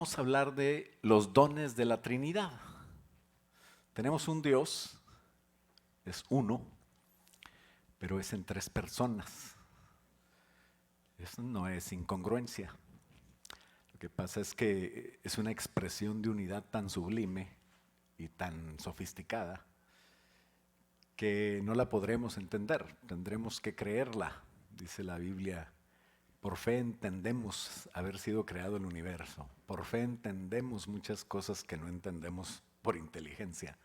Vamos a hablar de los dones de la Trinidad. Tenemos un Dios, es uno, pero es en tres personas. Eso no es incongruencia. Lo que pasa es que es una expresión de unidad tan sublime y tan sofisticada que no la podremos entender, tendremos que creerla. Dice la Biblia, por fe entendemos haber sido creado el universo, por fe entendemos muchas cosas que no entendemos por inteligencia.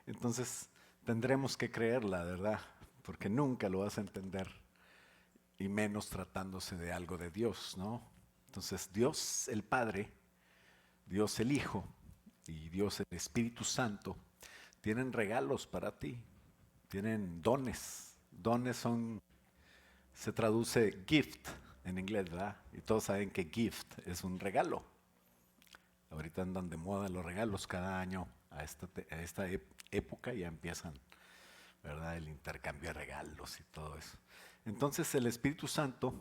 Entonces tendremos que creerla, ¿verdad? Porque nunca lo vas a entender, y menos tratándose de algo de Dios, ¿no? Entonces Dios el Padre, Dios el Hijo y Dios el Espíritu Santo tienen regalos para ti, tienen dones. Dones son, se traduce gift en inglés, ¿verdad? Y todos saben que gift es un regalo. Ahorita andan de moda los regalos, cada año a esta época ya empiezan, ¿verdad? El intercambio de regalos y todo eso. Entonces el Espíritu Santo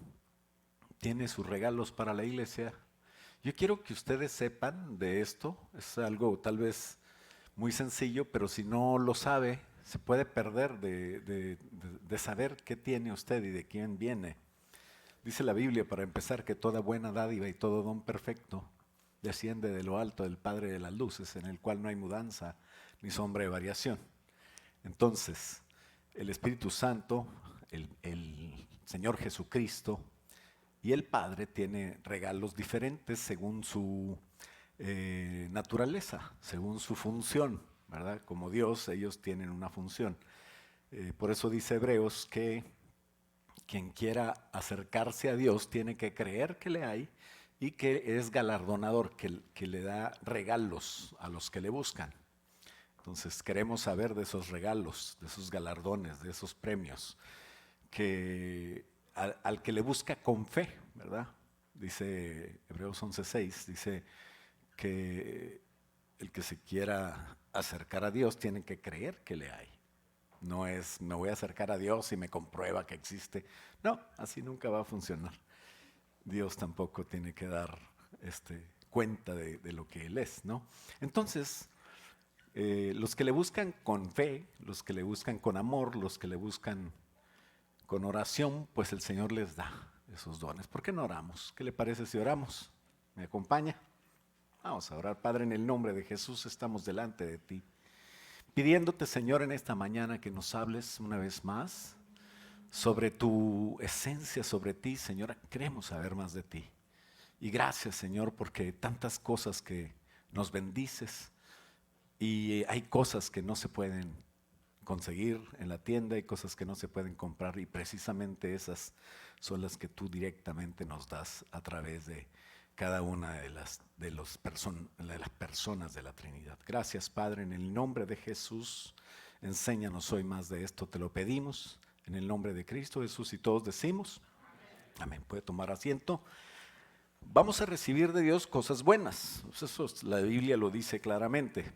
tiene sus regalos para la iglesia. Yo quiero que ustedes sepan de esto, es algo tal vez muy sencillo, pero si no lo sabe, se puede perder de saber qué tiene usted y de quién viene. Dice la Biblia, para empezar, que toda buena dádiva y todo don perfecto desciende de lo alto del Padre de las luces, en el cual no hay mudanza ni sombra de variación. Entonces, el Espíritu Santo, el Señor Jesucristo y el Padre tiene regalos diferentes según su naturaleza, según su función, ¿verdad? Como Dios, ellos tienen una función. Por eso dice Hebreos que quien quiera acercarse a Dios tiene que creer que le hay y que es galardonador, que le da regalos a los que le buscan. Entonces queremos saber de esos regalos, de esos galardones, de esos premios, que al que le busca con fe, ¿verdad? Dice Hebreos 11:6, dice que el que se quiera acercar a Dios tiene que creer que le hay. No es, me voy a acercar a Dios y me comprueba que existe. No, así nunca va a funcionar. Dios tampoco tiene que dar cuenta de lo que Él es, ¿no? Entonces, los que le buscan con fe, los que le buscan con amor, los que le buscan con oración, pues el Señor les da esos dones. ¿Por qué no oramos? ¿Qué le parece si oramos? ¿Me acompaña? Vamos a orar. Padre, en el nombre de Jesús estamos delante de ti, pidiéndote, Señor, en esta mañana que nos hables una vez más sobre tu esencia, sobre ti, Señor. Queremos saber más de ti. Y gracias, Señor, porque tantas cosas que nos bendices y hay cosas que no se pueden conseguir en la tienda, hay cosas que no se pueden comprar y precisamente esas son las que tú directamente nos das a través de cada una de las personas de la Trinidad. Gracias, Padre, en el nombre de Jesús, enséñanos hoy más de esto, te lo pedimos, en el nombre de Cristo Jesús, y todos decimos, amén. Puede tomar asiento. Vamos a recibir de Dios cosas buenas, eso la Biblia lo dice claramente.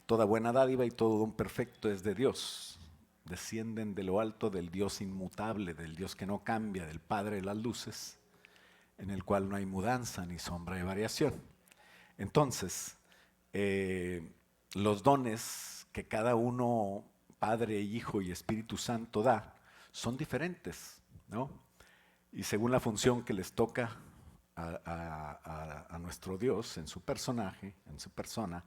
Toda buena dádiva y todo don perfecto es de Dios. Descienden de lo alto del Dios inmutable, del Dios que no cambia, del Padre de las luces, en el cual no hay mudanza ni sombra de variación. Entonces, los dones que cada uno, Padre, Hijo y Espíritu Santo da, son diferentes, ¿no? Y según la función que les toca a nuestro Dios en su personaje, en su persona,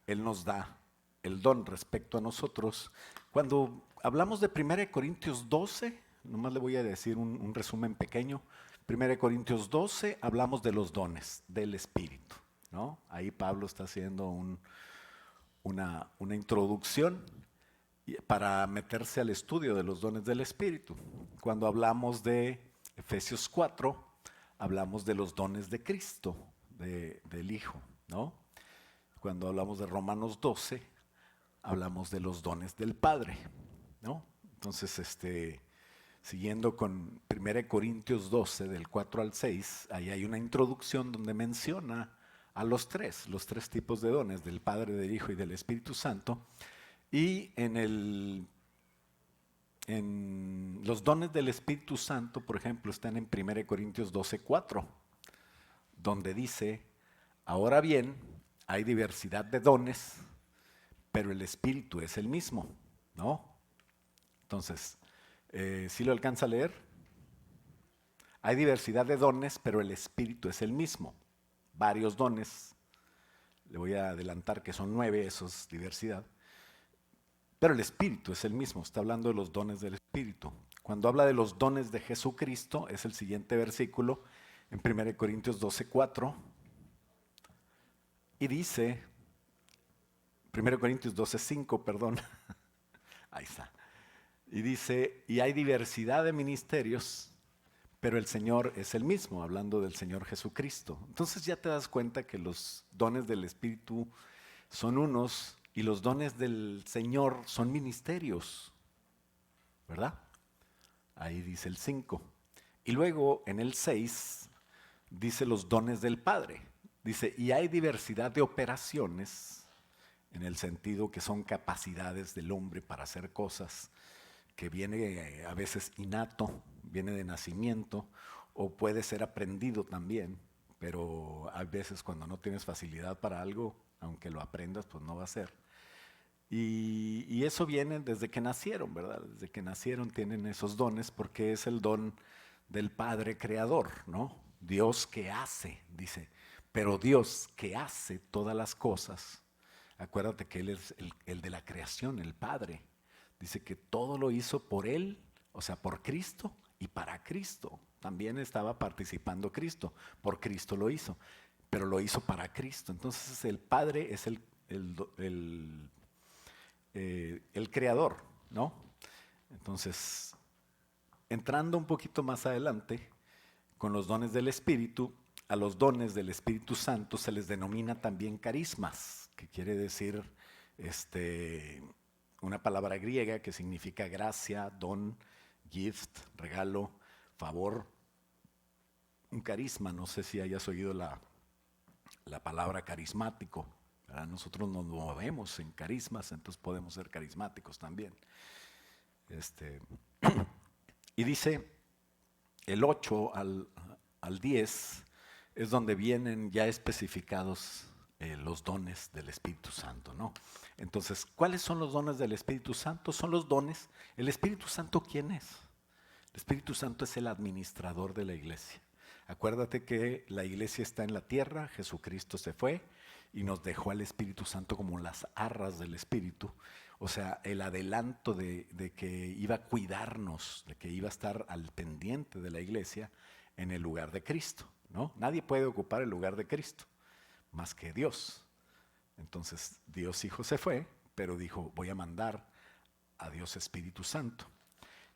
Él nos da el don respecto a nosotros. Cuando hablamos de 1 Corintios 12, nomás le voy a decir un resumen pequeño. 1 Corintios 12 hablamos de los dones del Espíritu, ¿no? Ahí Pablo está haciendo una introducción para meterse al estudio de los dones del Espíritu. Cuando hablamos de Efesios 4, hablamos de los dones de Cristo, del Hijo, ¿no? Cuando hablamos de Romanos 12, hablamos de los dones del Padre, ¿no? Entonces, siguiendo con 1 Corintios 12, del 4 al 6, ahí hay una introducción donde menciona a los tres tipos de dones, del Padre, del Hijo y del Espíritu Santo. Y en los dones del Espíritu Santo, por ejemplo, están en 1 Corintios 12, 4, donde dice: Ahora bien, hay diversidad de dones, pero el Espíritu es el mismo, ¿no? Entonces, ¿sí lo alcanza a leer? Hay diversidad de dones, pero el Espíritu es el mismo. Varios dones, le voy a adelantar que son 9, eso es diversidad. Pero el Espíritu es el mismo, está hablando de los dones del Espíritu. Cuando habla de los dones de Jesucristo, es el siguiente versículo, en 1 Corintios 12:4, y dice, 1 Corintios 12:5, perdón, ahí está, y dice, y hay diversidad de ministerios, pero el Señor es el mismo, hablando del Señor Jesucristo. Entonces ya te das cuenta que los dones del Espíritu son unos y los dones del Señor son ministerios, ¿verdad? Ahí dice el 5. Y luego en el 6 dice los dones del Padre. Dice, y hay diversidad de operaciones, en el sentido que son capacidades del hombre para hacer cosas, que viene a veces innato, viene de nacimiento, o puede ser aprendido también, pero a veces cuando no tienes facilidad para algo, aunque lo aprendas, pues no va a ser. Y eso viene desde que nacieron, ¿verdad? Desde que nacieron tienen esos dones porque es el don del Padre Creador, ¿no? Dios que hace, dice, pero Dios que hace todas las cosas, acuérdate que Él es el de la creación, el Padre. Dice que todo lo hizo por Él, o sea, por Cristo y para Cristo. También estaba participando Cristo, por Cristo lo hizo, pero lo hizo para Cristo. Entonces el Padre es el creador, ¿no? Entonces, entrando un poquito más adelante, con los dones del Espíritu, a los dones del Espíritu Santo se les denomina también carismas, que quiere decir una palabra griega que significa gracia, don, gift, regalo, favor. Un carisma, no sé si hayas oído la palabra carismático. Nosotros nos movemos en carismas, entonces podemos ser carismáticos también. Y dice el 8 al 10 es donde vienen ya especificados los dones del Espíritu Santo, ¿no? Entonces, ¿cuáles son los dones del Espíritu Santo? Son los dones. ¿El Espíritu Santo quién es? El Espíritu Santo es el administrador de la iglesia. Acuérdate que la iglesia está en la tierra, Jesucristo se fue y nos dejó al Espíritu Santo como las arras del Espíritu. O sea, el adelanto de que iba a cuidarnos, de que iba a estar al pendiente de la iglesia en el lugar de Cristo, ¿no? Nadie puede ocupar el lugar de Cristo, más que Dios. Entonces, Dios Hijo se fue, pero dijo, voy a mandar a Dios Espíritu Santo.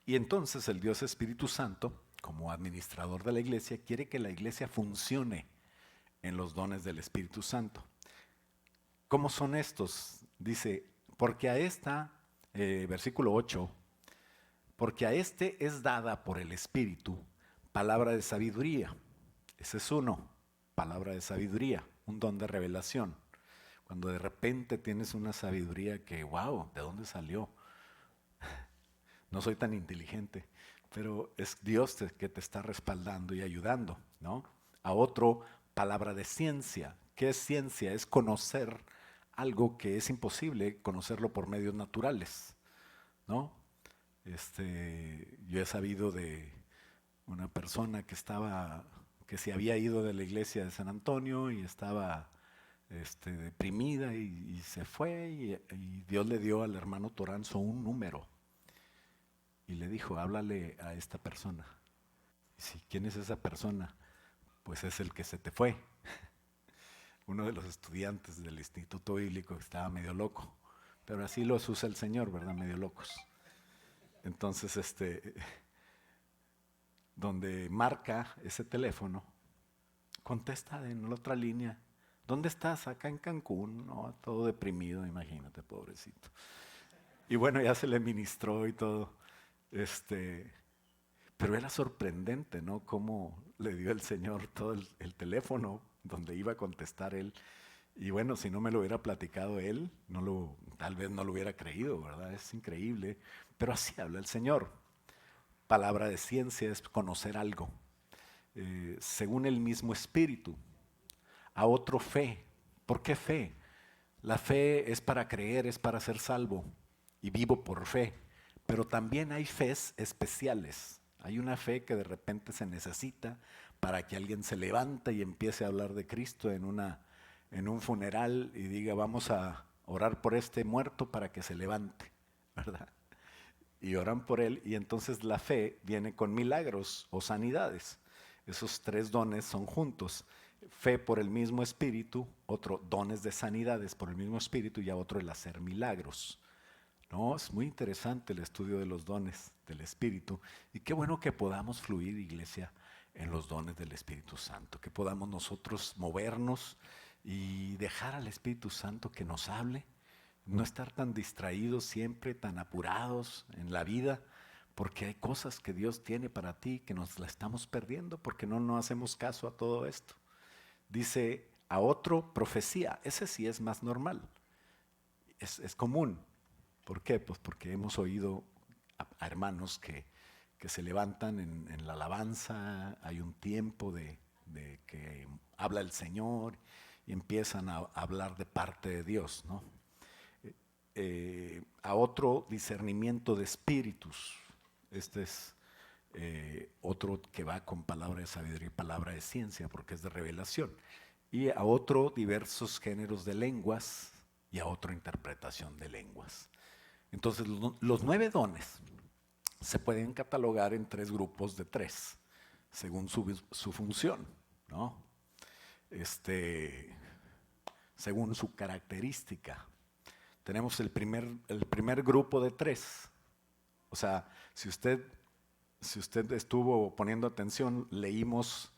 Y entonces el Dios Espíritu Santo, como administrador de la iglesia, quiere que la iglesia funcione en los dones del Espíritu Santo. ¿Cómo son estos? Dice, porque a esta, versículo 8, porque a este es dada por el Espíritu palabra de sabiduría. Ese es uno, palabra de sabiduría, un don de revelación. Cuando de repente tienes una sabiduría que, wow, ¿de dónde salió? No soy tan inteligente, pero es Dios que te está respaldando y ayudando, ¿no? A otro, palabra de ciencia. ¿Qué es ciencia? Es conocer algo que es imposible conocerlo por medios naturales, ¿no? Yo he sabido de una persona que se había ido de la iglesia de San Antonio y estaba deprimida y se fue y Dios le dio al hermano Toranzo un número y le dijo, háblale a esta persona. Y si, ¿quién es esa persona? Pues es el que se te fue. Uno de los estudiantes del Instituto Bíblico que estaba medio loco. Pero así los usa el Señor, ¿verdad? Medio locos. Entonces, donde marca ese teléfono, contesta en la otra línea. ¿Dónde estás? Acá en Cancún, ¿no? Todo deprimido, imagínate, pobrecito. Y bueno, ya se le ministró y todo. Pero era sorprendente, ¿no? Cómo le dio el Señor todo el teléfono donde iba a contestar él. Y bueno, si no me lo hubiera platicado él, tal vez no lo hubiera creído, ¿verdad? Es increíble. Pero así habla el Señor. Palabra de ciencia es conocer algo. Según el mismo Espíritu. a otro fe. ¿Por qué fe? La fe es para creer, es para ser salvo y vivo por fe. Pero también hay fes especiales. Hay una fe que de repente se necesita para que alguien se levante y empiece a hablar de Cristo en un funeral y diga, vamos a orar por este muerto para que se levante, ¿verdad? Y oran por él y entonces la fe viene con milagros o sanidades. Esos tres dones son juntos. Fe por el mismo espíritu, otro dones de sanidades por el mismo espíritu y a otro el hacer milagros. No, es muy interesante el estudio de los dones del Espíritu y qué bueno que podamos fluir, iglesia, en los dones del Espíritu Santo, que podamos nosotros movernos y dejar al Espíritu Santo que nos hable, no estar tan distraídos siempre, tan apurados en la vida, porque hay cosas que Dios tiene para ti que nos la estamos perdiendo porque no hacemos caso a todo esto. Dice a otro profecía, ese sí es más normal, es común. ¿Por qué? Pues porque hemos oído a hermanos que se levantan en la alabanza, hay un tiempo de que habla el Señor y empiezan a hablar de parte de Dios, ¿no? A otro discernimiento de espíritus, este es otro que va con palabra de sabiduría y palabra de ciencia, porque es de revelación, y a otro diversos géneros de lenguas y a otro interpretación de lenguas. Entonces, los 9 dones se pueden catalogar en 3 grupos de 3, según su función, ¿no? Según su característica. Tenemos el primer grupo de 3. O sea, si usted estuvo poniendo atención, leímos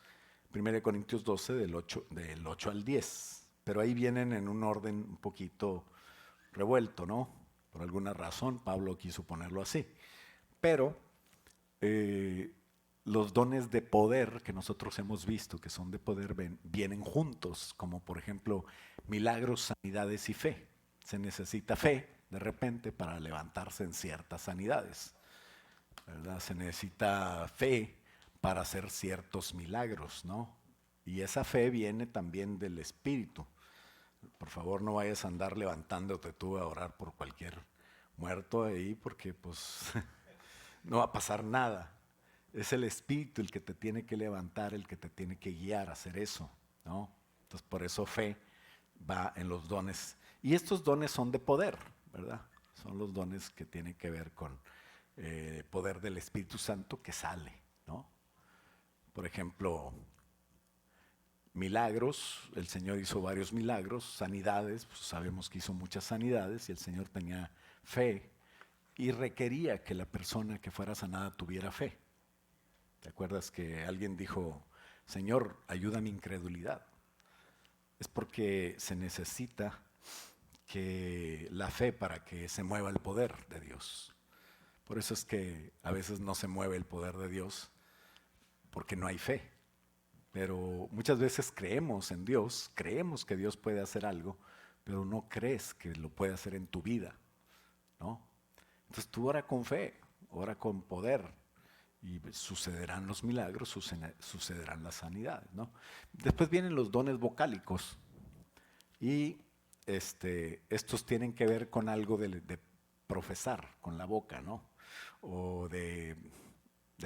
1 Corintios 12 del 8 al 10, pero ahí vienen en un orden un poquito revuelto, ¿no? Por alguna razón Pablo quiso ponerlo así. Pero los dones de poder que nosotros hemos visto, que son de poder, vienen juntos, como por ejemplo milagros, sanidades y fe. Se necesita fe de repente para levantarse en ciertas sanidades, ¿verdad? Se necesita fe para hacer ciertos milagros, ¿no? Y esa fe viene también del Espíritu. Por favor, no vayas a andar levantándote tú a orar por cualquier muerto ahí, porque pues no va a pasar nada. Es el Espíritu el que te tiene que levantar, el que te tiene que guiar a hacer eso, ¿no? Entonces, por eso fe va en los dones. Y estos dones son de poder, ¿verdad? Son los dones que tienen que ver con poder del Espíritu Santo que sale, ¿no? Por ejemplo, milagros, el Señor hizo varios milagros, sanidades, pues sabemos que hizo muchas sanidades y el Señor tenía fe y requería que la persona que fuera sanada tuviera fe. ¿Te acuerdas que alguien dijo, Señor, ayuda a mi incredulidad? Es porque se necesita que la fe para que se mueva el poder de Dios. Por eso es que a veces no se mueve el poder de Dios, porque no hay fe. Pero muchas veces creemos en Dios, creemos que Dios puede hacer algo, pero no crees que lo puede hacer en tu vida, ¿no? Entonces tú ora con fe, ora con poder y sucederán los milagros, sucederán las sanidades, ¿no? Después vienen los dones vocálicos y estos tienen que ver con algo de profesar con la boca, ¿no? O de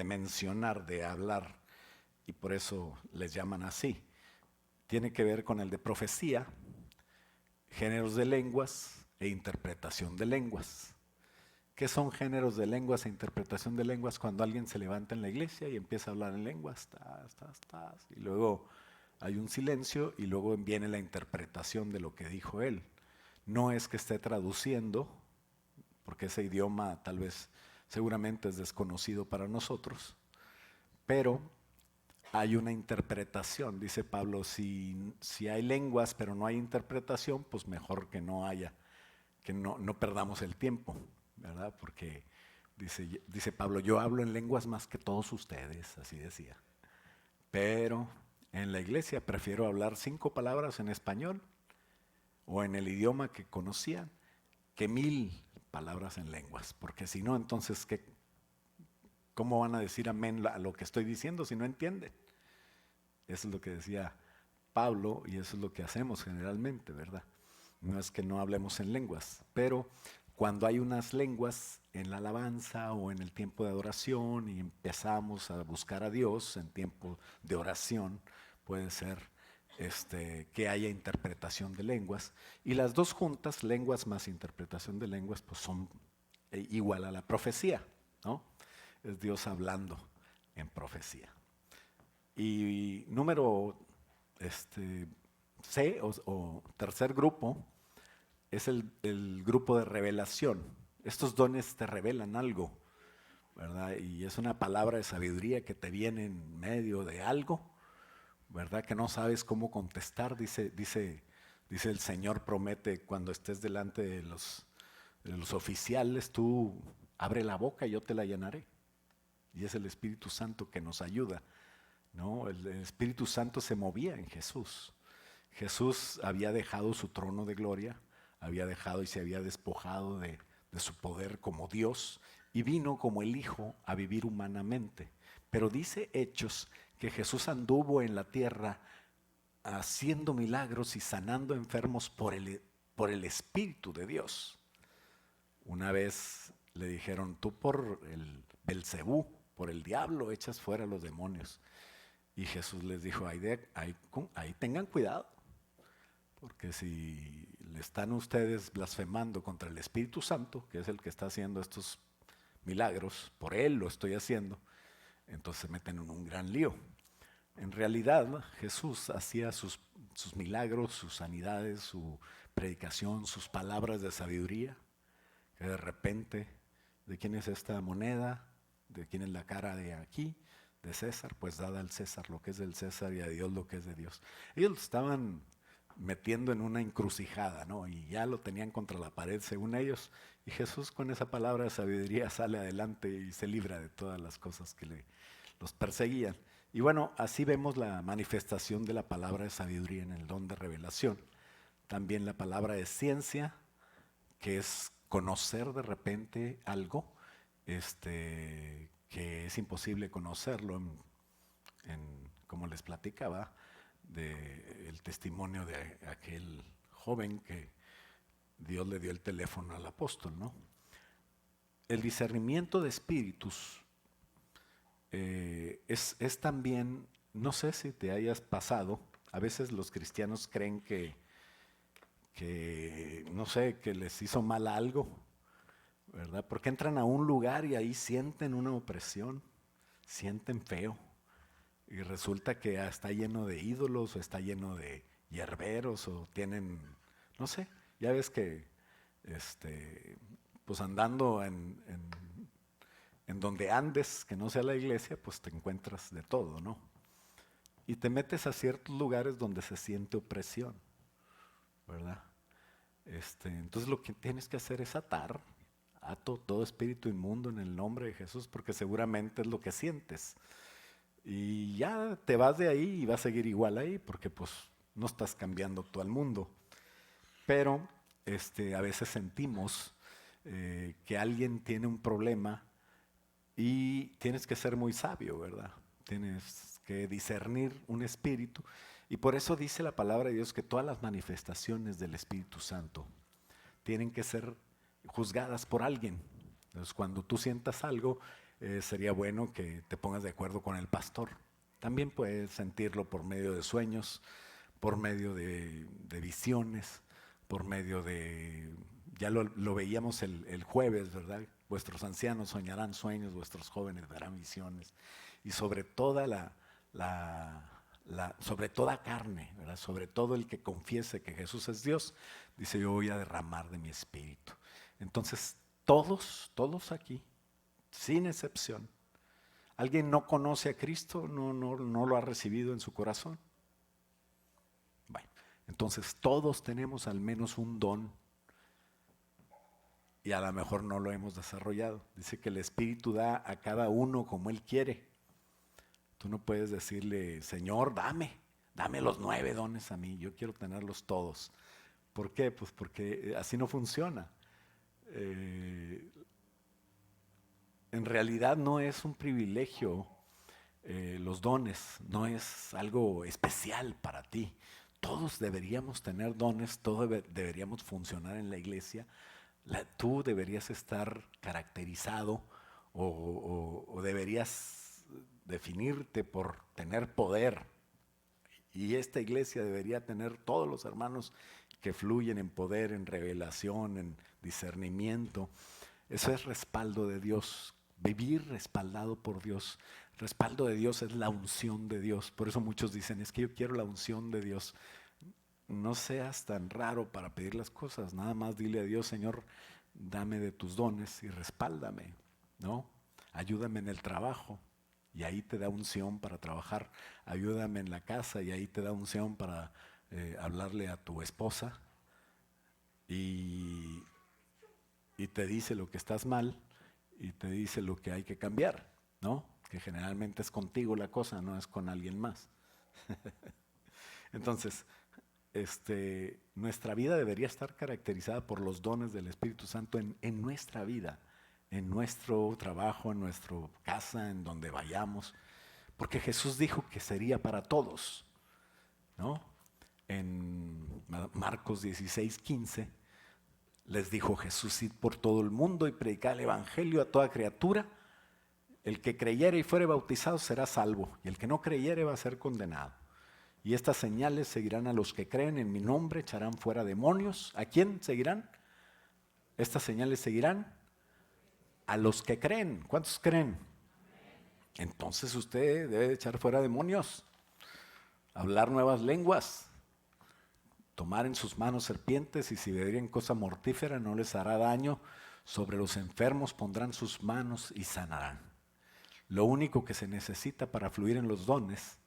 mencionar, de hablar, y por eso les llaman así. Tiene que ver con el de profecía, géneros de lenguas e interpretación de lenguas. ¿Qué son géneros de lenguas e interpretación de lenguas? Cuando alguien se levanta en la iglesia y empieza a hablar en lenguas, y luego hay un silencio y luego viene la interpretación de lo que dijo él. No es que esté traduciendo, porque ese idioma tal vez seguramente es desconocido para nosotros, pero hay una interpretación. Dice Pablo, si hay lenguas pero no hay interpretación, pues mejor que no haya, que no perdamos el tiempo, ¿verdad? Porque dice Pablo, yo hablo en lenguas más que todos ustedes, así decía. Pero en la iglesia prefiero hablar 5 palabras en español o en el idioma que conocían que 1000 palabras en lenguas, porque si no, entonces, ¿cómo van a decir amén a lo que estoy diciendo si no entienden? Eso es lo que decía Pablo, y eso es lo que hacemos generalmente, ¿verdad? No es que no hablemos en lenguas, pero cuando hay unas lenguas en la alabanza o en el tiempo de adoración y empezamos a buscar a Dios en tiempo de oración, puede ser que haya interpretación de lenguas. Y las dos juntas, lenguas más interpretación de lenguas, pues son igual a la profecía, ¿no? Es Dios hablando en profecía. Y número C o tercer grupo es el grupo de revelación. Estos dones te revelan algo, ¿verdad? Y es una palabra de sabiduría que te viene en medio de algo, ¿verdad? Que no sabes cómo contestar. Dice el Señor, promete cuando estés delante de los oficiales, tú abre la boca y yo te la llenaré. Y es el Espíritu Santo que nos ayuda, ¿no? El Espíritu Santo se movía en Jesús. Jesús había dejado su trono de gloria, había dejado y se había despojado de su poder como Dios y vino como el Hijo a vivir humanamente. Pero dice Hechos que Jesús anduvo en la tierra haciendo milagros y sanando enfermos por el Espíritu de Dios. Una vez le dijeron, tú por el Belcebú, por el diablo, echas fuera a los demonios. Y Jesús les dijo, ahí tengan cuidado, porque si le están ustedes blasfemando contra el Espíritu Santo, que es el que está haciendo estos milagros, por Él lo estoy haciendo, entonces se meten en un gran lío. En realidad, Jesús hacía sus milagros, sus sanidades, su predicación, sus palabras de sabiduría, que de repente, ¿de quién es esta moneda? ¿De quién es la cara de aquí? De César, pues dada al César lo que es del César y a Dios lo que es de Dios. Ellos lo estaban metiendo en una encrucijada, ¿no? Y ya lo tenían contra la pared según ellos. Y Jesús con esa palabra de sabiduría sale adelante y se libra de todas las cosas que los perseguían. Y bueno, así vemos la manifestación de la palabra de sabiduría en el don de revelación. También la palabra de ciencia, que es conocer de repente algo, que es imposible conocerlo, como les platicaba, del testimonio de aquel joven que Dios le dio el teléfono al apóstol, ¿no? El discernimiento de espíritus es también, no sé si te hayas pasado, a veces los cristianos creen que no sé, que les hizo mal algo, ¿verdad? Porque entran a un lugar y ahí sienten una opresión, sienten feo. Y resulta que está lleno de ídolos o está lleno de hierberos o tienen, no sé, ya ves que pues andando en donde andes, que no sea la iglesia, pues te encuentras de todo, ¿no? Y te metes a ciertos lugares donde se siente opresión, ¿verdad? Entonces lo que tienes que hacer es ato todo espíritu inmundo en el nombre de Jesús, porque seguramente es lo que sientes. Y ya te vas de ahí y vas a seguir igual ahí, porque pues no estás cambiando tú al mundo. Pero a veces sentimos que alguien tiene un problema y tienes que ser muy sabio, ¿verdad? Tienes que discernir un espíritu. Y por eso dice la palabra de Dios que todas las manifestaciones del Espíritu Santo tienen que ser juzgadas por alguien. Entonces, cuando tú sientas algo, sería bueno que te pongas de acuerdo con el pastor. También puedes sentirlo por medio de sueños, por medio de visiones, por medio de, ya lo veíamos el jueves, ¿verdad? Vuestros ancianos soñarán sueños, vuestros jóvenes verán visiones. Y sobre toda sobre toda carne, ¿verdad? Sobre todo el que confiese que Jesús es Dios, dice, yo voy a derramar de mi espíritu. Entonces, todos aquí, sin excepción, ¿alguien no conoce a Cristo? ¿No lo ha recibido en su corazón? Bueno, entonces todos tenemos al menos un don y a lo mejor no lo hemos desarrollado. Dice que el Espíritu da a cada uno como Él quiere. Tú no puedes decirle, Señor, dame los 9 dones a mí, yo quiero tenerlos todos. ¿Por qué? Pues porque así no funciona. En realidad no es un privilegio los dones no es algo especial para ti. Todos deberíamos tener dones, todos deberíamos funcionar en la iglesia. Tú deberías estar caracterizado o deberías definirte por tener poder. Y esta iglesia debería tener todos los hermanos que fluyen en poder, en revelación, en discernimiento. Eso es respaldo de Dios, vivir respaldado por Dios. Respaldo de Dios es la unción de Dios. Por eso muchos dicen, es que yo quiero la unción de Dios. No seas tan raro para pedir las cosas, nada más dile a Dios, Señor, dame de tus dones y respáldame, ¿no? Ayúdame en el trabajo y ahí te da unción para trabajar. Ayúdame en la casa y ahí te da unción para hablarle a tu esposa y, y te dice lo que estás mal y te dice lo que hay que cambiar, ¿no? Que generalmente es contigo la cosa, no es con alguien más. Entonces, nuestra vida debería estar caracterizada por los dones del Espíritu Santo en nuestra vida, en nuestro trabajo, en nuestra casa, en donde vayamos, porque Jesús dijo que sería para todos, ¿no? En Marcos 16:15 les dijo Jesús: id por todo el mundo y predicad el evangelio a toda criatura. El que creyere y fuere bautizado será salvo, y el que no creyere va a ser condenado. Y estas señales seguirán a los que creen en mi nombre, echarán fuera demonios. ¿A quién seguirán? Estas señales seguirán a los que creen. ¿Cuántos creen? Entonces usted debe echar fuera demonios, hablar nuevas lenguas, tomar en sus manos serpientes, y si bebieren cosa mortífera no les hará daño. Sobre los enfermos pondrán sus manos y sanarán. Lo único que se necesita para fluir en los dones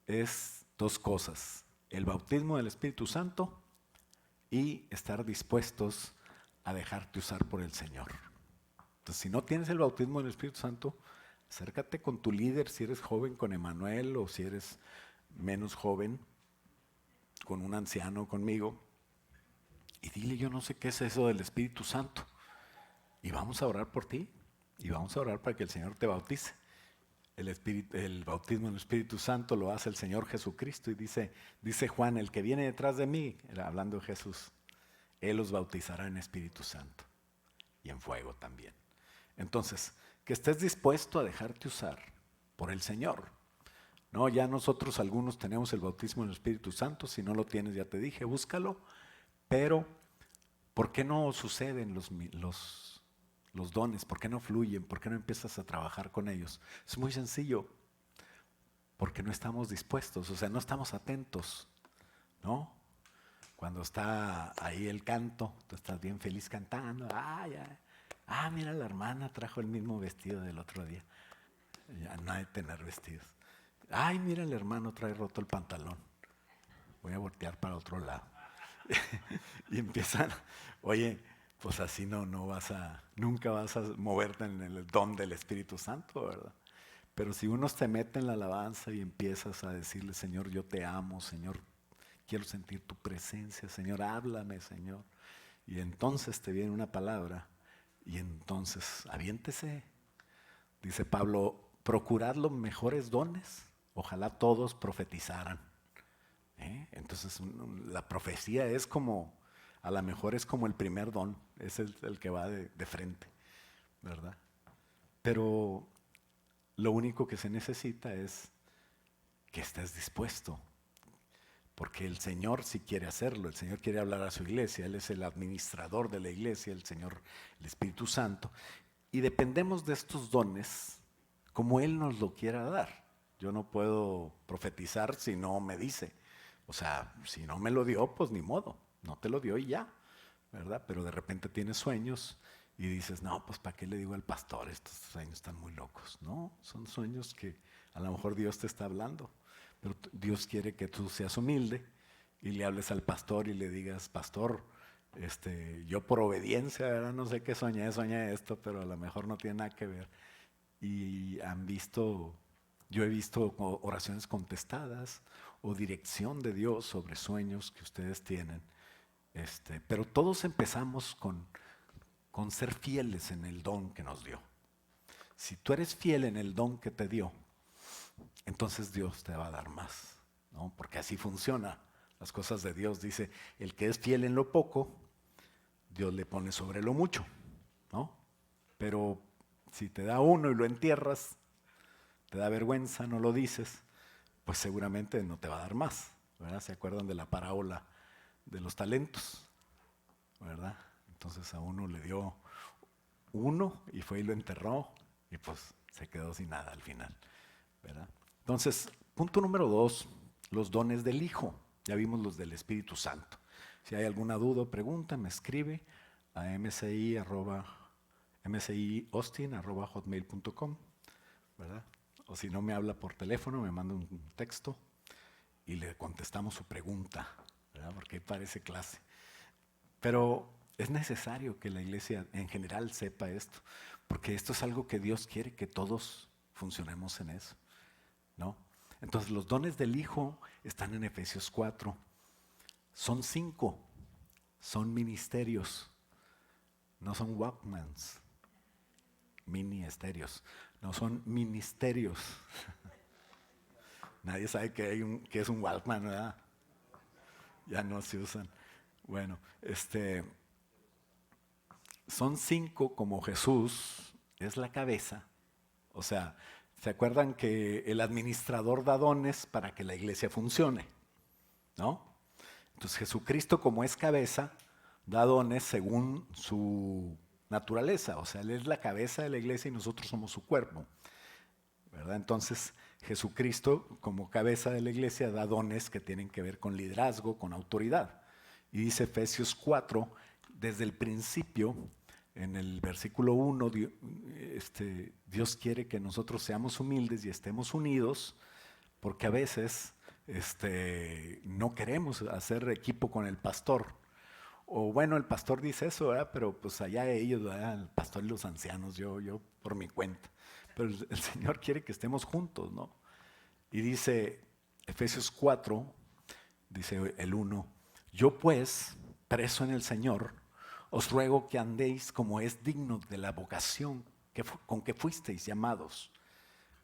es dos cosas: el bautismo del Espíritu Santo y estar dispuestos a dejarte usar por el Señor. Entonces, si no tienes el bautismo del Espíritu Santo, acércate con tu líder, si eres joven con Emanuel, o si eres menos joven con un anciano, conmigo, y dile: yo no sé qué es eso del Espíritu Santo, y vamos a orar por ti, y vamos a orar para que el Señor te bautice. El bautismo en el Espíritu Santo lo hace el Señor Jesucristo, y dice Juan: el que viene detrás de mí, hablando de Jesús, Él los bautizará en Espíritu Santo y en fuego también. Entonces, que estés dispuesto a dejarte usar por el Señor. No, ya nosotros algunos tenemos el bautismo en el Espíritu Santo. Si no lo tienes, ya te dije, búscalo. Pero, ¿por qué no suceden los dones? ¿Por qué no fluyen? ¿Por qué no empiezas a trabajar con ellos? Es muy sencillo, porque no estamos dispuestos, o sea, no estamos atentos, ¿no? Cuando está ahí el canto, tú estás bien feliz cantando. Mira, la hermana trajo el mismo vestido del otro día. Ya no hay que tener vestidos. Ay, mira, el hermano trae roto el pantalón. Voy a voltear para otro lado. Y empiezan, oye, pues así nunca vas a moverte en el don del Espíritu Santo, ¿verdad? Pero si uno te mete en la alabanza y empiezas a decirle: Señor, yo te amo, Señor, quiero sentir tu presencia, Señor, háblame, Señor. Y entonces te viene una palabra, y entonces aviéntese. Dice Pablo: procurad los mejores dones, ojalá todos profetizaran. Entonces la profecía es como, a lo mejor es como el primer don, es el que va de frente, ¿verdad? Pero lo único que se necesita es que estés dispuesto, porque el Señor sí quiere hacerlo. El Señor quiere hablar a su iglesia. Él es el administrador de la iglesia, el Señor, el Espíritu Santo, y dependemos de estos dones como Él nos lo quiera dar. Yo no puedo profetizar si no me dice. O sea, si no me lo dio, pues ni modo, no te lo dio y ya, ¿verdad? Pero de repente tienes sueños y dices: no, pues ¿para qué le digo al pastor? Estos sueños están muy locos. No, son sueños que a lo mejor Dios te está hablando, pero Dios quiere que tú seas humilde y le hables al pastor y le digas: pastor, yo por obediencia, ¿verdad? No sé qué soñé esto, pero a lo mejor no tiene nada que ver. Y yo he visto oraciones contestadas o dirección de Dios sobre sueños que ustedes tienen. Pero todos empezamos con ser fieles en el don que nos dio. Si tú eres fiel en el don que te dio, entonces Dios te va a dar más, ¿no? Porque así funciona las cosas de Dios. Dice, el que es fiel en lo poco, Dios le pone sobre lo mucho, ¿no? Pero si te da uno y lo entierras, te da vergüenza, no lo dices, pues seguramente no te va a dar más, ¿verdad? ¿Se acuerdan de la parábola de los talentos? ¿Verdad? Entonces a uno le dio uno y fue y lo enterró y pues se quedó sin nada al final, ¿verdad? Entonces, punto número 2, los dones del Hijo. Ya vimos los del Espíritu Santo. Si hay alguna duda o pregunta, me escribe a mciaustin@hotmail.com, ¿verdad? O si no, me habla por teléfono, me manda un texto y le contestamos su pregunta, ¿verdad? Porque ahí parece clase. Pero es necesario que la iglesia en general sepa esto, porque esto es algo que Dios quiere que todos funcionemos en eso, ¿no? Entonces los dones del Hijo están en Efesios 4. Son 5, son ministerios, no son Walkmans, mini estéreos, no son ministerios. Nadie sabe que es un Walkman, ¿verdad? Ya no se usan. Bueno, son 5 como Jesús es la cabeza. O sea, ¿se acuerdan que el administrador da dones para que la iglesia funcione? ¿No? Entonces Jesucristo, como es cabeza, da dones según su naturaleza. O sea, Él es la cabeza de la iglesia y nosotros somos su cuerpo, ¿verdad? Entonces Jesucristo, como cabeza de la iglesia, da dones que tienen que ver con liderazgo, con autoridad. Y dice Efesios 4, desde el principio, en el versículo 1, Dios quiere que nosotros seamos humildes y estemos unidos, porque a veces no queremos hacer equipo con el pastor. O bueno, el pastor dice eso, ¿verdad? Pero pues allá ellos, ¿verdad? El pastor y los ancianos, yo por mi cuenta. Pero el Señor quiere que estemos juntos, ¿no? Y dice Efesios 4, dice el 1, yo pues, preso en el Señor, os ruego que andéis como es digno de la vocación con que fuisteis llamados,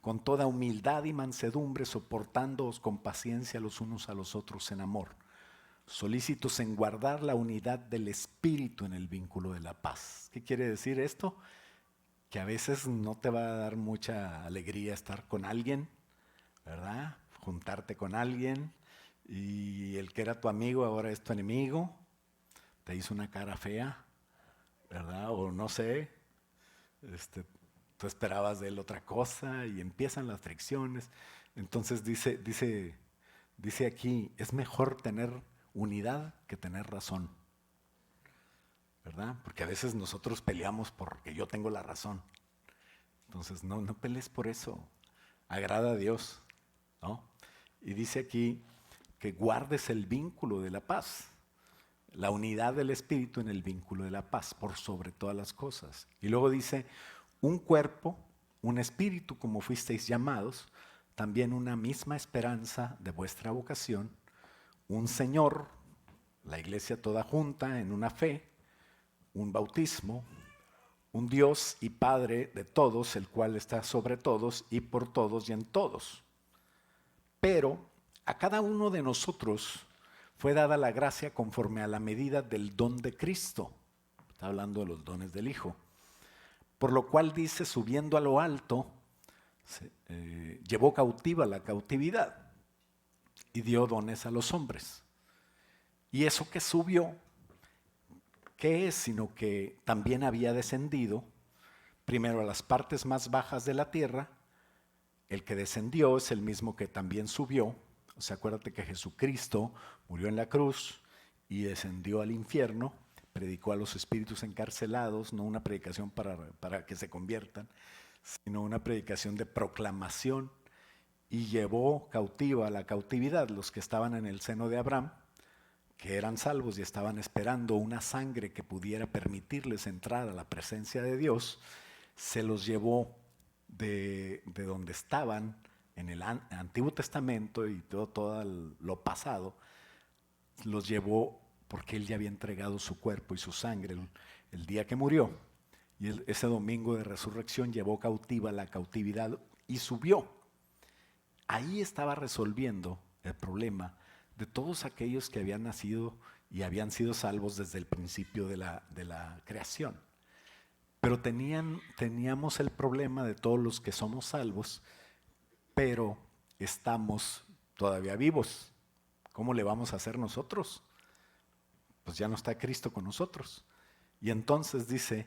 con toda humildad y mansedumbre, soportándoos con paciencia los unos a los otros en amor, solícitos en guardar la unidad del Espíritu en el vínculo de la paz. ¿Qué quiere decir esto? Que a veces no te va a dar mucha alegría estar con alguien, ¿verdad? Juntarte con alguien y el que era tu amigo ahora es tu enemigo, te hizo una cara fea, ¿verdad? O no sé, tú esperabas de él otra cosa y empiezan las fricciones. Entonces dice aquí, es mejor tener unidad que tener razón, ¿verdad? Porque a veces nosotros peleamos porque yo tengo la razón. Entonces no pelees por eso, agrada a Dios, ¿no? Y dice aquí que guardes el vínculo de la paz, la unidad del Espíritu en el vínculo de la paz, por sobre todas las cosas. Y luego dice, un cuerpo, un espíritu como fuisteis llamados, también una misma esperanza de vuestra vocación, un Señor, la iglesia toda junta en una fe, un bautismo, un Dios y Padre de todos, el cual está sobre todos y por todos y en todos. Pero a cada uno de nosotros fue dada la gracia conforme a la medida del don de Cristo. Está hablando de los dones del Hijo. Por lo cual dice, subiendo a lo alto, llevó cautiva la cautividad y dio dones a los hombres. Y eso que subió, ¿qué es? Sino que también había descendido primero a las partes más bajas de la tierra. El que descendió es el mismo que también subió. O sea, acuérdate que Jesucristo murió en la cruz y descendió al infierno, predicó a los espíritus encarcelados, no una predicación para que se conviertan, sino una predicación de proclamación, y llevó cautiva a la cautividad los que estaban en el seno de Abraham, que eran salvos y estaban esperando una sangre que pudiera permitirles entrar a la presencia de Dios. Se los llevó de donde estaban en el Antiguo Testamento y todo lo pasado, los llevó porque Él ya había entregado su cuerpo y su sangre el día que murió. Y ese domingo de resurrección llevó cautiva la cautividad y subió. ahí estaba resolviendo el problema de todos aquellos que habían nacido y habían sido salvos desde el principio de la creación. Pero teníamos el problema de todos los que somos salvos, pero estamos todavía vivos. ¿Cómo le vamos a hacer nosotros? Pues ya no está Cristo con nosotros. Y entonces dice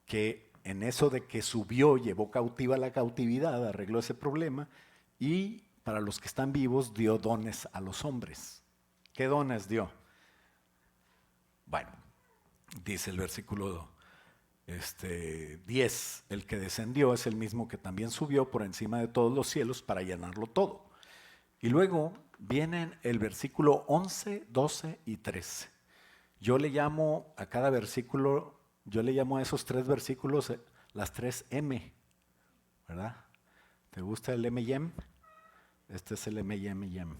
que en eso de que subió, llevó cautiva la cautividad, arregló ese problema, y para los que están vivos dio dones a los hombres. ¿Qué dones dio? Bueno, dice el versículo 10, el que descendió es el mismo que también subió por encima de todos los cielos para llenarlo todo. Y luego vienen el versículo 11, 12 y 13. Yo le llamo a cada versículo, yo le llamo a esos tres versículos las tres M, ¿verdad? ¿Te gusta el M&M? Este es el M&M.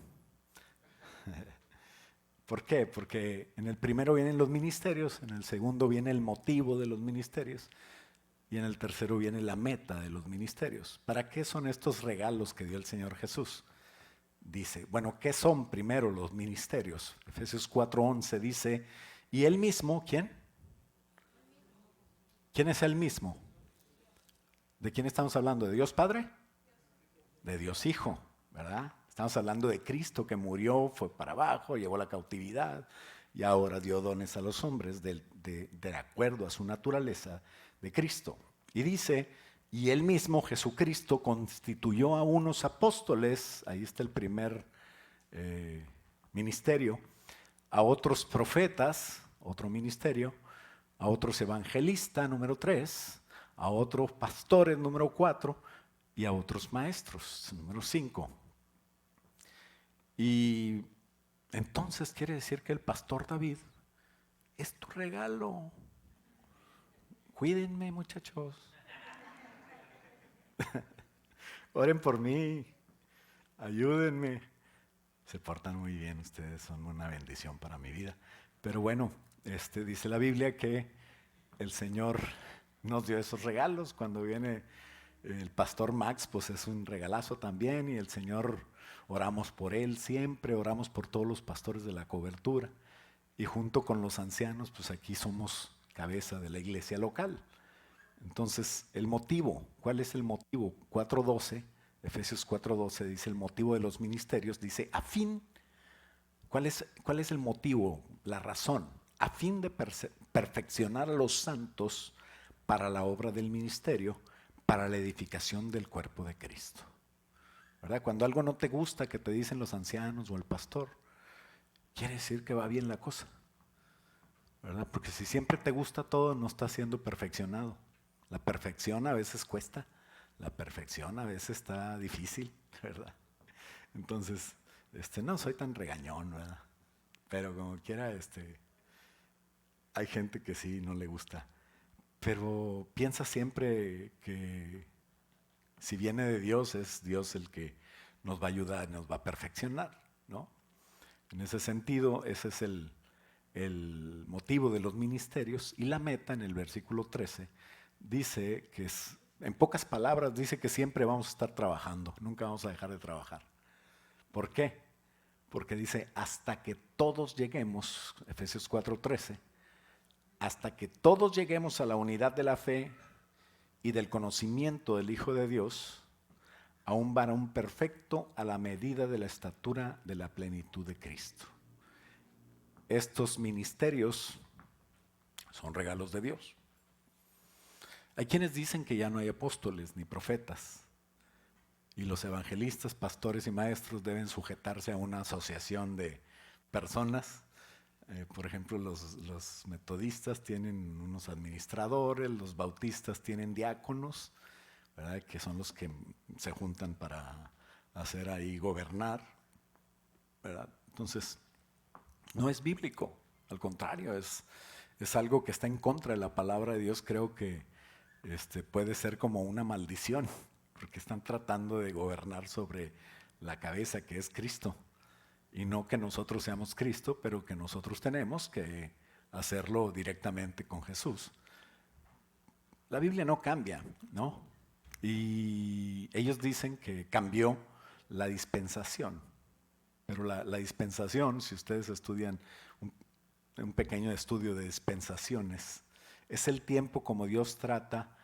¿Por qué? Porque en el primero vienen los ministerios, en el segundo viene el motivo de los ministerios y en el tercero viene la meta de los ministerios. ¿Para qué son estos regalos que dio el Señor Jesús? Dice, bueno, ¿qué son primero los ministerios? Efesios 4:11 dice, y él mismo, ¿quién? ¿Quién es él mismo? ¿De quién estamos hablando? ¿De Dios Padre? De Dios Hijo, ¿verdad? Estamos hablando de Cristo que murió, fue para abajo, llevó la cautividad y ahora dio dones a los hombres de acuerdo a su naturaleza de Cristo. Y dice, y él mismo, Jesucristo, constituyó a unos apóstoles, ahí está el primer ministerio, a otros profetas, otro ministerio, a otros evangelistas, número 3, a otros pastores, número 4, y a otros maestros, número 5. Y entonces quiere decir que el pastor David es tu regalo. Cuídenme, muchachos. Oren por mí. Ayúdenme. Se portan muy bien, ustedes son una bendición para mi vida. Pero bueno, dice la Biblia que el Señor nos dio esos regalos. Cuando viene el pastor Max, pues es un regalazo también, y el Señor, oramos por él siempre, oramos por todos los pastores de la cobertura, y junto con los ancianos, pues aquí somos cabeza de la iglesia local. Entonces, el motivo, ¿cuál es el motivo? 4:12, Efesios 4:12 dice el motivo de los ministerios, dice a fin, ¿cuál es el motivo? La razón, a fin de perfeccionar a los santos para la obra del ministerio, para la edificación del cuerpo de Cristo. ¿Verdad? Cuando algo no te gusta que te dicen los ancianos o el pastor, quiere decir que va bien la cosa, ¿verdad? Porque si siempre te gusta todo, no está siendo perfeccionado. La perfección a veces cuesta, la perfección a veces está difícil, ¿verdad? Entonces, no soy tan regañón, ¿verdad? Pero como quiera, hay gente que sí no le gusta. Pero piensa siempre que si viene de Dios, es Dios el que nos va a ayudar, nos va a perfeccionar, ¿no? En ese sentido, ese es el motivo de los ministerios, y la meta en el versículo 13 dice que en pocas palabras, dice que siempre vamos a estar trabajando, nunca vamos a dejar de trabajar. ¿Por qué? Porque dice, hasta que todos lleguemos, Efesios 4:13, hasta que todos lleguemos a la unidad de la fe y del conocimiento del Hijo de Dios, a un varón perfecto a la medida de la estatura de la plenitud de Cristo. Estos ministerios son regalos de Dios. Hay quienes dicen que ya no hay apóstoles ni profetas, y los evangelistas, pastores y maestros deben sujetarse a una asociación de personas. Por ejemplo, los metodistas tienen unos administradores, los bautistas tienen diáconos, ¿verdad? Que son los que se juntan para hacer ahí gobernar, ¿verdad? Entonces, no es bíblico, al contrario, es algo que está en contra de la palabra de Dios. Creo que puede ser como una maldición, porque están tratando de gobernar sobre la cabeza que es Cristo. Y no que nosotros seamos Cristo, pero que nosotros tenemos que hacerlo directamente con Jesús. La Biblia no cambia, ¿no? Y ellos dicen que cambió la dispensación. Pero la dispensación, si ustedes estudian un pequeño estudio de dispensaciones, es el tiempo como Dios trata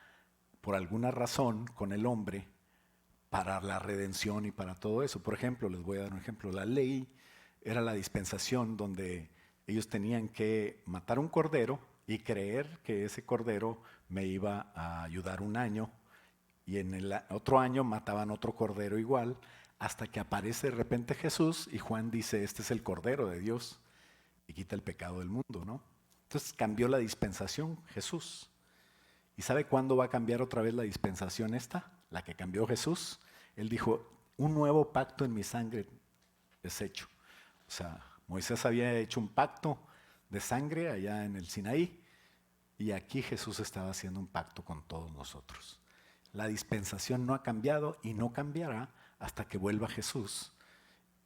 por alguna razón con el hombre para la redención y para todo eso. Por ejemplo, les voy a dar un ejemplo. La ley era la dispensación donde ellos tenían que matar un cordero y creer que ese cordero me iba a ayudar un año, y en el otro año mataban otro cordero igual, hasta que aparece de repente Jesús y Juan dice, este es el Cordero de Dios y quita el pecado del mundo, ¿no? Entonces cambió la dispensación Jesús. ¿Y sabe cuándo va a cambiar otra vez la dispensación esta? La que cambió Jesús. Él dijo, un nuevo pacto en mi sangre es hecho. O sea, Moisés había hecho un pacto de sangre allá en el Sinaí, y aquí Jesús estaba haciendo un pacto con todos nosotros. La dispensación no ha cambiado y no cambiará hasta que vuelva Jesús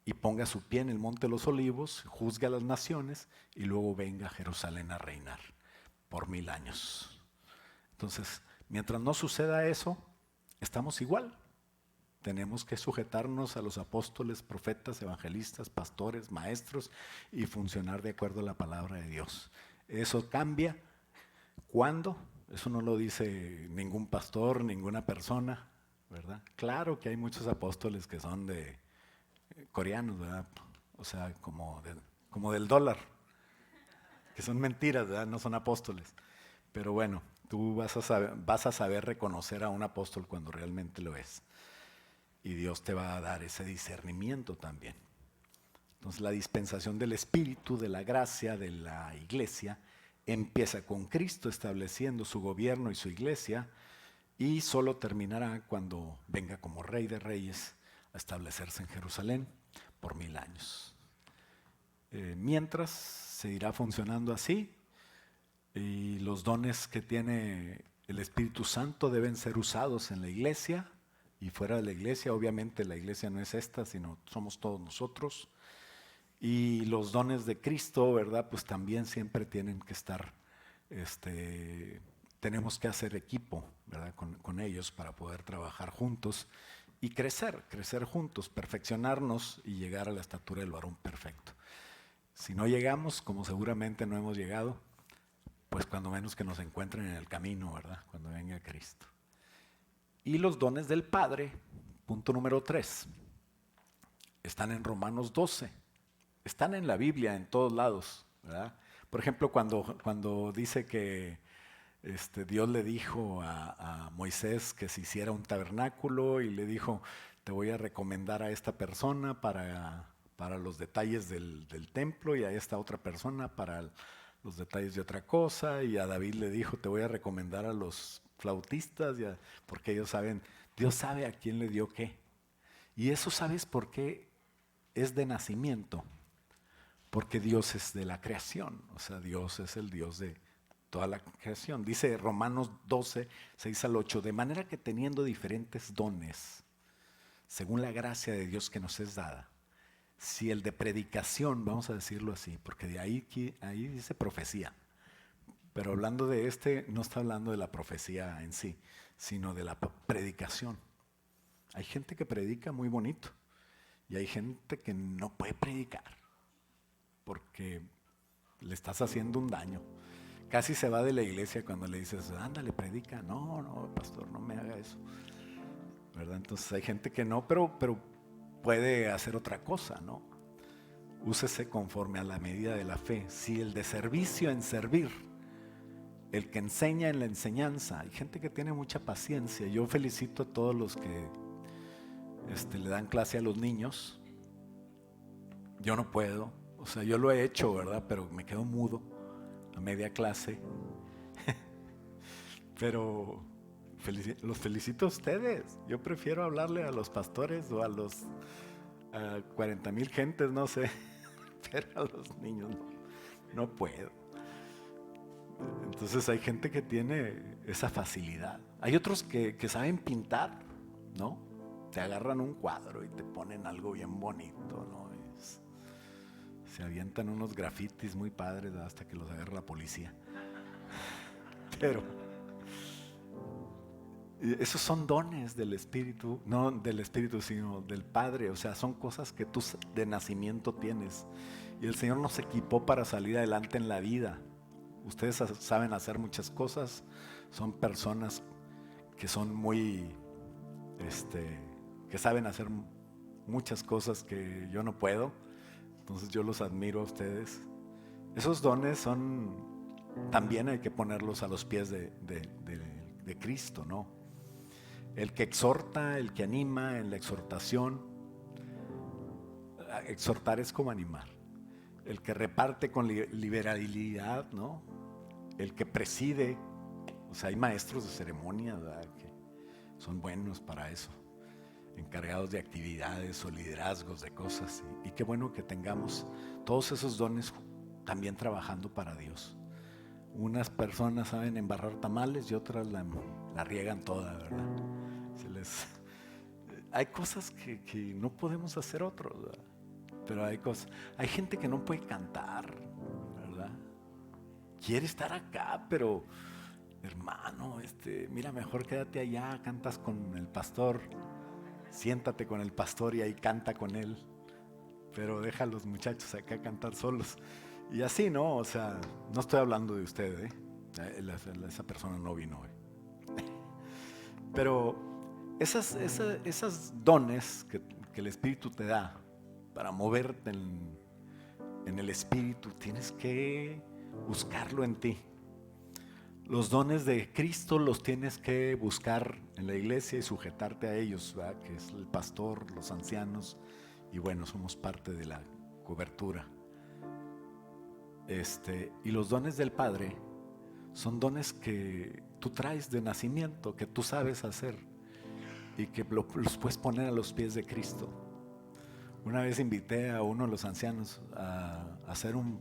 y ponga su pie en el monte de los olivos, juzgue a las naciones y luego venga a Jerusalén a reinar por 1000 años. Entonces, mientras no suceda eso, estamos igual. Tenemos que sujetarnos a los apóstoles, profetas, evangelistas, pastores, maestros y funcionar de acuerdo a la palabra de Dios. Eso cambia. ¿Cuándo? Eso no lo dice ningún pastor, ninguna persona, ¿verdad? Claro que hay muchos apóstoles que son de coreanos, ¿verdad? O sea, como del dólar, que son mentiras, ¿verdad? No son apóstoles. Pero bueno, tú vas a saber reconocer a un apóstol cuando realmente lo es. Y Dios te va a dar ese discernimiento también. Entonces la dispensación del Espíritu, de la gracia, de la iglesia, empieza con Cristo estableciendo su gobierno y su iglesia, y solo terminará cuando venga como Rey de Reyes a establecerse en Jerusalén por 1000 años. Mientras se irá funcionando así, y los dones que tiene el Espíritu Santo deben ser usados en la iglesia y fuera de la iglesia. Obviamente la iglesia no es esta, sino somos todos nosotros. Y los dones de Cristo, ¿verdad? Pues también siempre tienen que estar, tenemos que hacer equipo, ¿verdad? Con ellos para poder trabajar juntos y crecer juntos, perfeccionarnos y llegar a la estatura del varón perfecto. Si no llegamos, como seguramente no hemos llegado, pues cuando menos que nos encuentren en el camino, ¿verdad? Cuando venga Cristo. Y los dones del Padre, punto número 3, están en Romanos 12. Están en la Biblia en todos lados, ¿verdad? Por ejemplo, cuando dice que Dios le dijo a Moisés que se hiciera un tabernáculo, y le dijo, te voy a recomendar a esta persona para los detalles del templo, y a esta otra persona para los detalles de otra cosa, y a David le dijo, te voy a recomendar a los flautistas, porque ellos saben, Dios sabe a quién le dio qué. Y eso, ¿sabes por qué? Es de nacimiento. Porque Dios es de la creación, o sea, Dios es el Dios de toda la creación. Dice Romanos 12, 6 al 8, de manera que teniendo diferentes dones, según la gracia de Dios que nos es dada, si el de predicación, vamos a decirlo así, porque de ahí dice profecía, pero hablando de no está hablando de la profecía en sí, sino de la predicación. Hay gente que predica muy bonito y hay gente que no puede predicar, porque le estás haciendo un daño. Casi se va de la iglesia cuando le dices, ándale, predica. No, pastor, no me haga eso, ¿verdad? Entonces hay gente que no, pero puede hacer otra cosa, ¿no? Úsese conforme a la medida de la fe. Si el de servicio en servir, el que enseña en la enseñanza. Hay gente que tiene mucha paciencia. Yo felicito a todos los que le dan clase a los niños. Yo no puedo. O sea, yo lo he hecho, ¿verdad? Pero me quedo mudo a media clase. Pero los felicito a ustedes. Yo prefiero hablarle a los pastores o a los 40,000 gentes, no sé. Pero a los niños no puedo. Entonces hay gente que tiene esa facilidad. Hay otros que saben pintar, ¿no? Te agarran un cuadro y te ponen algo bien bonito, ¿no? Se avientan unos grafitis muy padres hasta que los agarra la policía. Pero Esos son dones del Espíritu, no del Espíritu, sino del Padre. O sea, son cosas que tú de nacimiento tienes. Y el Señor nos equipó para salir adelante en la vida. Ustedes saben hacer muchas cosas. Son personas que son muy, que saben hacer muchas cosas que yo no puedo. Entonces yo los admiro a ustedes. Esos dones son, también hay que ponerlos a los pies de Cristo, ¿no? El que exhorta, el que anima en la exhortación. Exhortar es como animar. El que reparte con liberalidad, ¿no? El que preside. O sea, hay maestros de ceremonia, ¿verdad?, que son buenos para eso. Encargados de actividades o liderazgos de cosas. Y qué bueno que tengamos todos esos dones también trabajando para Dios. Unas personas saben embarrar tamales y otras la riegan toda, ¿verdad? Hay cosas que no podemos hacer otros, ¿verdad? Pero hay gente que no puede cantar, ¿verdad? Quiere estar acá, pero hermano, mira, mejor quédate allá, cantas con el pastor, siéntate con el pastor y ahí canta con él, pero deja a los muchachos acá cantar solos. Y así, ¿no? O sea, no estoy hablando de usted, ¿eh? Esa persona no vino hoy. Pero esas dones que el Espíritu te da para moverte en el Espíritu, tienes que buscarlo en ti. Los dones de Cristo los tienes que buscar en la iglesia y sujetarte a ellos, ¿verdad? Que es el pastor, los ancianos, y bueno, somos parte de la cobertura. Y los dones del Padre son dones que tú traes de nacimiento, que tú sabes hacer y que los puedes poner a los pies de Cristo. Una vez invité a uno de los ancianos a hacer un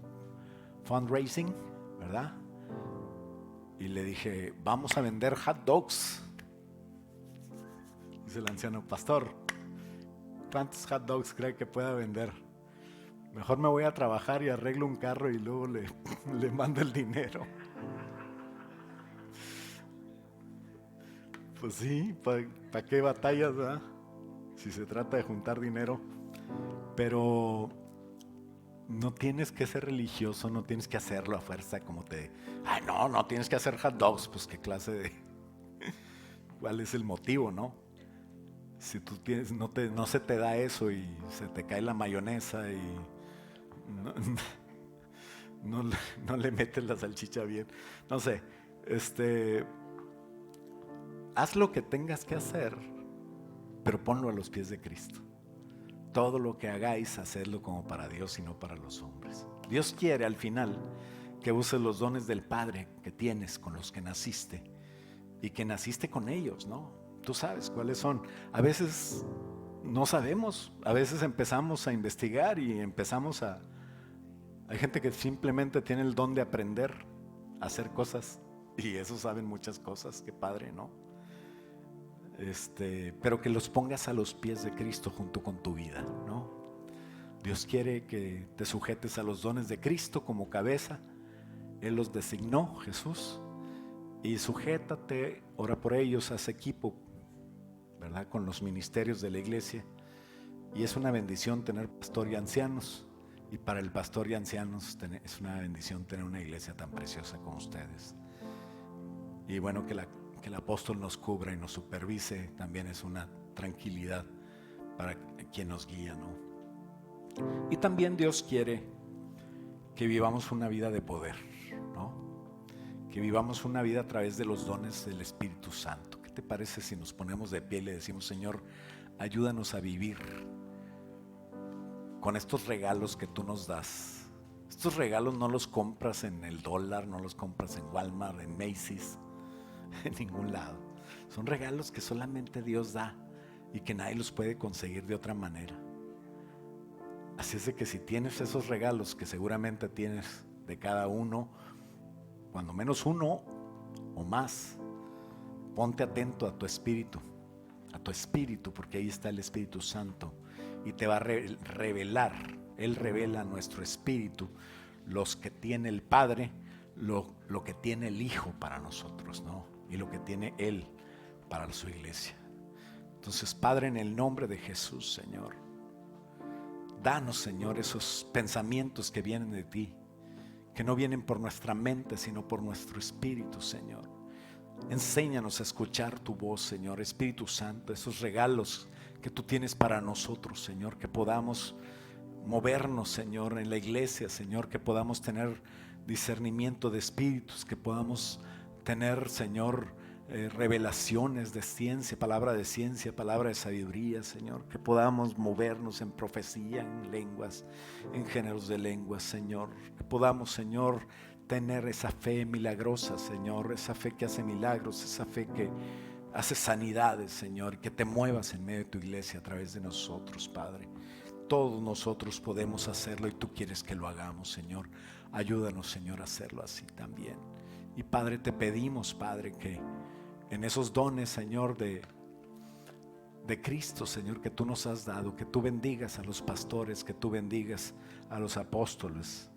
fundraising, ¿verdad? Y le dije, vamos a vender hot dogs. Dice el anciano, pastor, ¿cuántos hot dogs cree que pueda vender? Mejor me voy a trabajar y arreglo un carro y luego le mando el dinero. Pues sí, ¿para qué batallas, verdad? Si se trata de juntar dinero. Pero no tienes que ser religioso, no tienes que hacerlo a fuerza como no tienes que hacer hot dogs. Pues qué clase de... ¿Cuál es el motivo, no? Si tú tienes, no se te da eso y se te cae la mayonesa y no le metes la salchicha bien. No sé, haz lo que tengas que hacer, pero ponlo a los pies de Cristo. Todo lo que hagáis, hacedlo como para Dios y no para los hombres. Dios quiere al final que uses los dones del Padre que tienes, con los que naciste y que naciste con ellos, ¿no? Tú sabes cuáles son. A veces no sabemos, a veces empezamos a investigar y hay gente que simplemente tiene el don de aprender a hacer cosas y eso saben muchas cosas, qué padre, ¿no? Pero que los pongas a los pies de Cristo junto con tu vida, ¿no? Dios quiere que te sujetes a los dones de Cristo como cabeza. Él los designó, Jesús, y sujétate, ora por ellos, haz equipo, ¿verdad?, con los ministerios de la iglesia. Y es una bendición tener pastor y ancianos, y para el pastor y ancianos es una bendición tener una iglesia tan preciosa como ustedes. Y bueno, que el apóstol nos cubra y nos supervise también es una tranquilidad para quien nos guía, ¿no? Y también Dios quiere que vivamos una vida de poder, ¿no? Que vivamos una vida a través de los dones del Espíritu Santo. ¿Qué te parece si nos ponemos de pie y le decimos, Señor, ayúdanos a vivir con estos regalos que tú nos das? Estos regalos no los compras en el dólar, no los compras en Walmart, en Macy's, en ningún lado. Son regalos que solamente Dios da y que nadie los puede conseguir de otra manera. Así es de que si tienes esos regalos, que seguramente tienes de cada uno, cuando menos uno o más, ponte atento a tu espíritu, porque ahí está el Espíritu Santo y te va a revelar. Él revela a nuestro espíritu los que tiene el Padre, lo que tiene el Hijo para nosotros, ¿no? Y lo que tiene Él para su iglesia. Entonces, Padre, en el nombre de Jesús, Señor, danos, Señor, esos pensamientos que vienen de ti, que no vienen por nuestra mente, sino por nuestro espíritu, Señor. Enséñanos a escuchar tu voz, Señor. Espíritu Santo, esos regalos que tú tienes para nosotros, Señor, que podamos movernos, Señor, en la iglesia, Señor, que podamos tener discernimiento de espíritus, que podamos tener, Señor, revelaciones de ciencia, palabra de sabiduría, Señor, que podamos movernos en profecía, en lenguas, en géneros de lenguas, Señor, que podamos, Señor, tener esa fe milagrosa, Señor, esa fe que hace milagros, esa fe que hace sanidades, Señor, que te muevas en medio de tu iglesia a través de nosotros, Padre. Todos nosotros podemos hacerlo y tú quieres que lo hagamos, Señor. Ayúdanos, Señor, a hacerlo así también. Y Padre, te pedimos, Padre, que en esos dones, Señor, de Cristo, Señor, que tú nos has dado, que tú bendigas a los pastores, que tú bendigas a los apóstoles,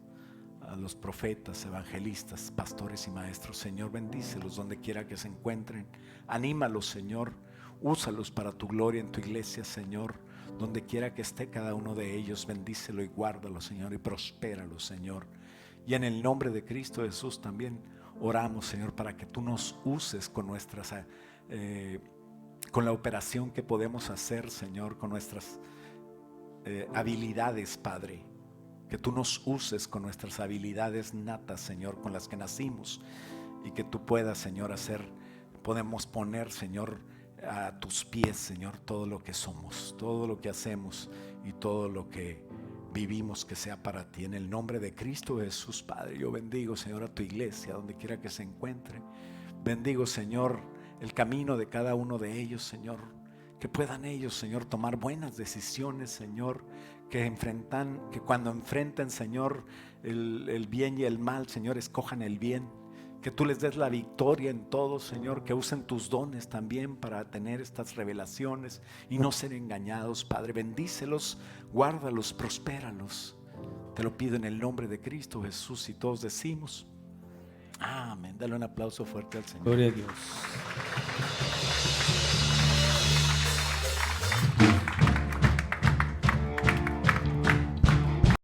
a los profetas, evangelistas, pastores y maestros. Señor, bendícelos donde quiera que se encuentren. Anímalos, Señor. Úsalos para tu gloria en tu iglesia, Señor. Donde quiera que esté cada uno de ellos, bendícelo y guárdalo, Señor, y prospéralo, Señor. Y en el nombre de Cristo Jesús también oramos, Señor, para que tú nos uses con nuestras con la operación que podemos hacer, Señor, con nuestras habilidades, Padre. Que tú nos uses con nuestras habilidades natas, Señor, con las que nacimos, y que tú puedas, Señor, podemos poner, Señor, a tus pies, Señor, todo lo que somos, todo lo que hacemos y todo lo que vivimos, que sea para ti. En el nombre de Cristo Jesús, Padre, yo bendigo, Señor, a tu iglesia, donde quiera que se encuentre. Bendigo, Señor, el camino de cada uno de ellos, Señor. Que puedan ellos, Señor, tomar buenas decisiones, Señor. Que cuando enfrenten, Señor, el bien y el mal, Señor, escojan el bien. Que tú les des la victoria en todo, Señor. Que usen tus dones también para tener estas revelaciones y no ser engañados, Padre. Bendícelos, guárdalos, prospéralos. Te lo pido en el nombre de Cristo Jesús, y todos decimos amén. Dale un aplauso fuerte al Señor. Gloria a Dios.